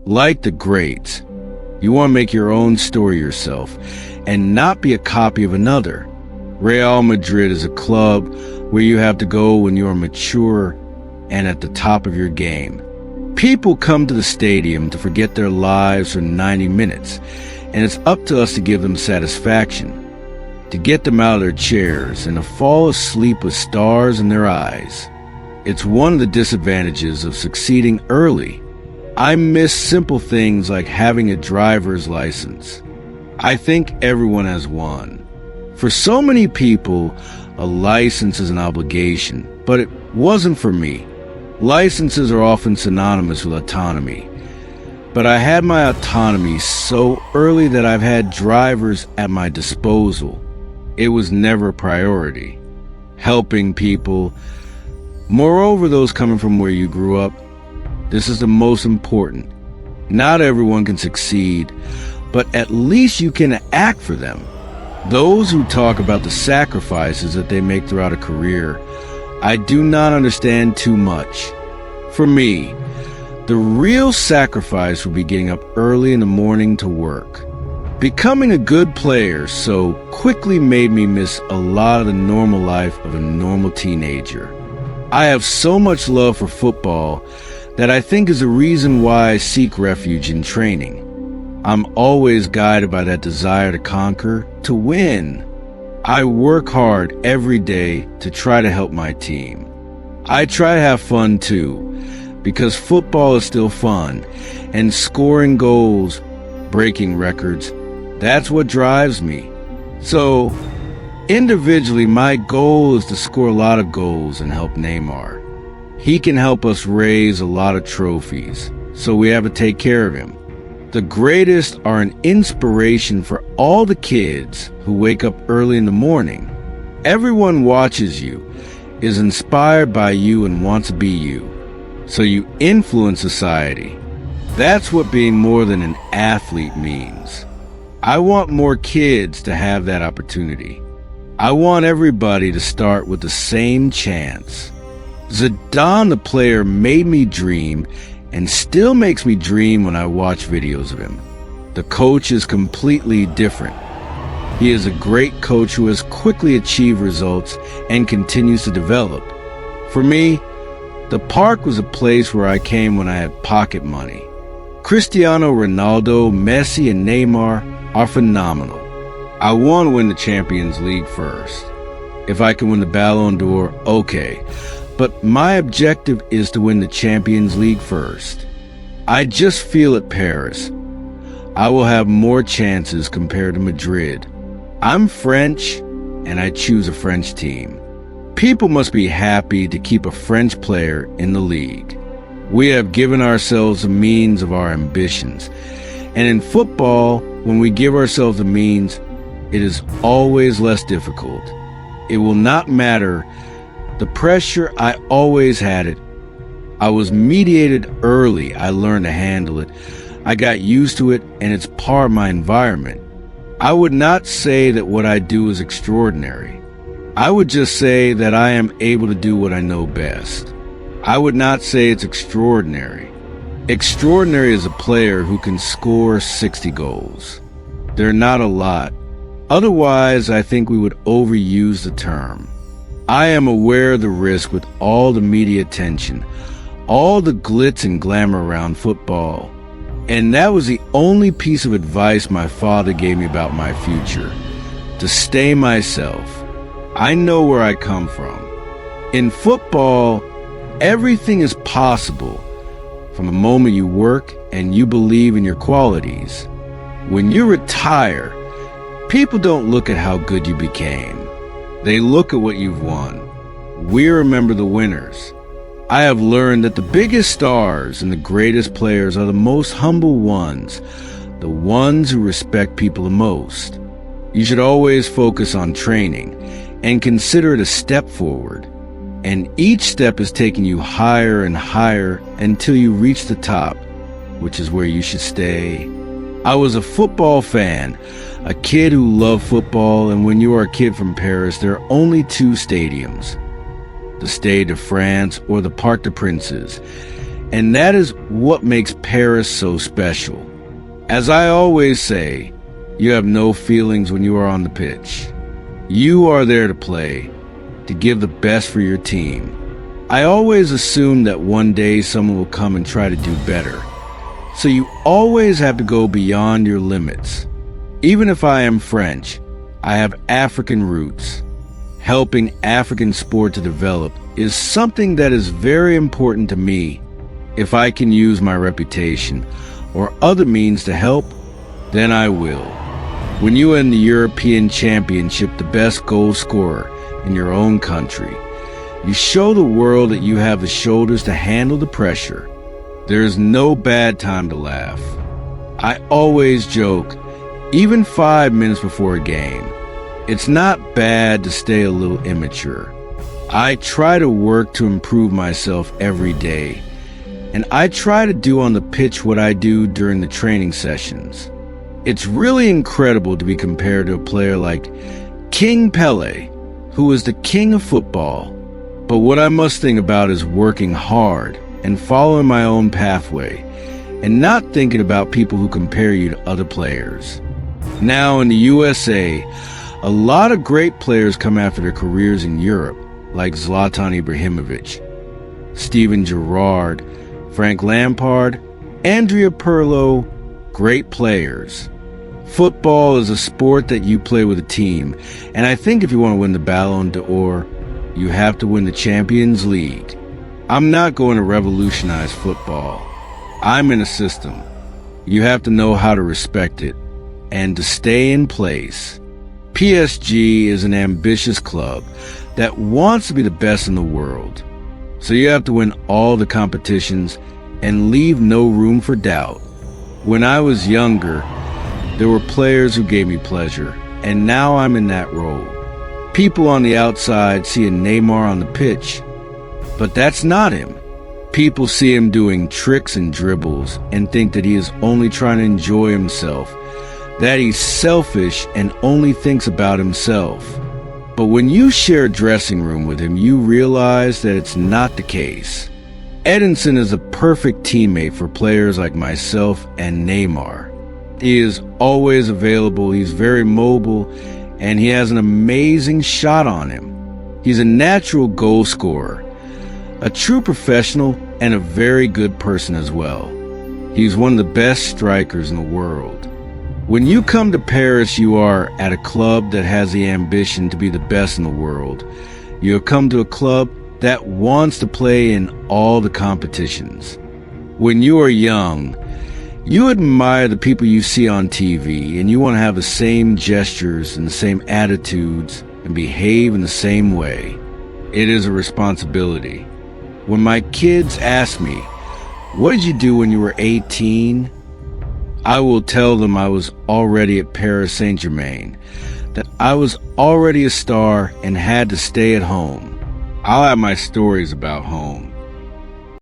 Like the greats, you want to make your own story yourself and not be a copy of another. Real Madrid is a club where you have to go when you are mature and at the top of your game. People come to the stadium to forget their lives for 90 minutes, and it's up to us to give them satisfaction, to get them out of their chairs and to fall asleep with stars in their eyes. It's one of the disadvantages of succeeding early. I miss simple things like having a driver's license. I think everyone has one. For so many people, a license is an obligation, but it wasn't for me. Licenses are often synonymous with autonomy, but I had my autonomy so early that I've had drivers at my disposal. It was never a priority. Helping people, moreover those coming from where you grew up, this is the most important. Not everyone can succeed, but at least you can act for them. Those who talk about the sacrifices that they make throughout a career, I do not understand too much. For me, the real sacrifice would be getting up early in the morning to work. Becoming a good player so quickly made me miss a lot of the normal life of a normal teenager. I have so much love for football that I think is a reason why I seek refuge in training. I'm always guided by that desire to conquer, to win. I work hard every day to try to help my team. I try to have fun too, because football is still fun, and scoring goals, breaking records, that's what drives me. So, individually, my goal is to score a lot of goals and help Neymar. He can help us raise a lot of trophies, so we have to take care of him. The greatest are an inspiration for all the kids who wake up early in the morning. Everyone watches you, is inspired by you and wants to be you. So you influence society. That's what being more than an athlete means. I want more kids to have that opportunity. I want everybody to start with the same chance. Zidane, the player, made me dream and still makes me dream when I watch videos of him. The coach is completely different. He is a great coach who has quickly achieved results and continues to develop. For me, the park was a place where I came when I had pocket money. Cristiano Ronaldo, Messi, and Neymar are phenomenal. I want to win the Champions League first. If I can win the Ballon d'Or, okay. But my objective is to win the Champions League first. I just feel at Paris, I will have more chances compared to Madrid. I'm French, and I choose a French team. People must be happy to keep a French player in the league. We have given ourselves the means of our ambitions. And in football, when we give ourselves the means, it is always less difficult. It will not matter. The pressure, I always had it. I was mediated early. I learned to handle it. I got used to it, and it's part of my environment. I would not say that what I do is extraordinary. I would just say that I am able to do what I know best. I would not say it's extraordinary. Extraordinary is a player who can score 60 goals. They're not a lot. Otherwise, I think we would overuse the term. I am aware of the risk with all the media attention, all the glitz and glamour around football. And that was the only piece of advice my father gave me about my future, to stay myself. I know where I come from. In football, everything is possible from the moment you work and you believe in your qualities. When you retire, people don't look at how good you became. They look at what you've won. We remember the winners. I have learned that the biggest stars and the greatest players are the most humble ones, the ones who respect people the most. You should always focus on training and consider it a step forward. And each step is taking you higher and higher until you reach the top, which is where you should stay. I was a football fan, a kid who loved football, and when you are a kid from Paris, there are only two stadiums, the Stade de France or the Parc des Princes. And that is what makes Paris so special. As I always say, you have no feelings when you are on the pitch. You are there to play, to give the best for your team. I always assume that one day someone will come and try to do better. So you always have to go beyond your limits. Even if I am French, I have African roots. Helping African sport to develop is something that is very important to me. If I can use my reputation or other means to help, then I will. When you win the European Championship, the best goal scorer in your own country, you show the world that you have the shoulders to handle the pressure. There is no bad time to laugh. I always joke, even 5 minutes before a game, it's not bad to stay a little immature. I try to work to improve myself every day, and I try to do on the pitch what I do during the training sessions. It's really incredible to be compared to a player like King Pele, who is the king of football. But what I must think about is working hard and following my own pathway, and not thinking about people who compare you to other players. Now in the USA, a lot of great players come after their careers in Europe, like Zlatan Ibrahimovic, Steven Gerrard, Frank Lampard, Andrea Pirlo, great players. Football is a sport that you play with a team, and I think if you want to win the Ballon d'Or, you have to win the Champions League. I'm not going to revolutionize football. I'm in a system. You have to know how to respect it and to stay in place. PSG is an ambitious club that wants to be the best in the world. So you have to win all the competitions and leave no room for doubt. When I was younger, there were players who gave me pleasure, and now I'm in that role. People on the outside see a Neymar on the pitch, but that's not him. People see him doing tricks and dribbles and think that he is only trying to enjoy himself, that he's selfish and only thinks about himself. But when you share a dressing room with him, you realize that it's not the case. Edinson is a perfect teammate for players like myself and Neymar. He is always available, he's very mobile, and he has an amazing shot on him. He's a natural goal scorer, a true professional, and a very good person as well. He's one of the best strikers in the world. When you come to Paris, you are at a club that has the ambition to be the best in the world. You have come to a club that wants to play in all the competitions. When you are young, you admire the people you see on TV, and you want to have the same gestures and the same attitudes and behave in the same way. It is a responsibility. When my kids ask me, "What did you do when you were 18?" I will tell them I was already at Paris Saint-Germain, that I was already a star and had to stay at home. I'll have my stories about home.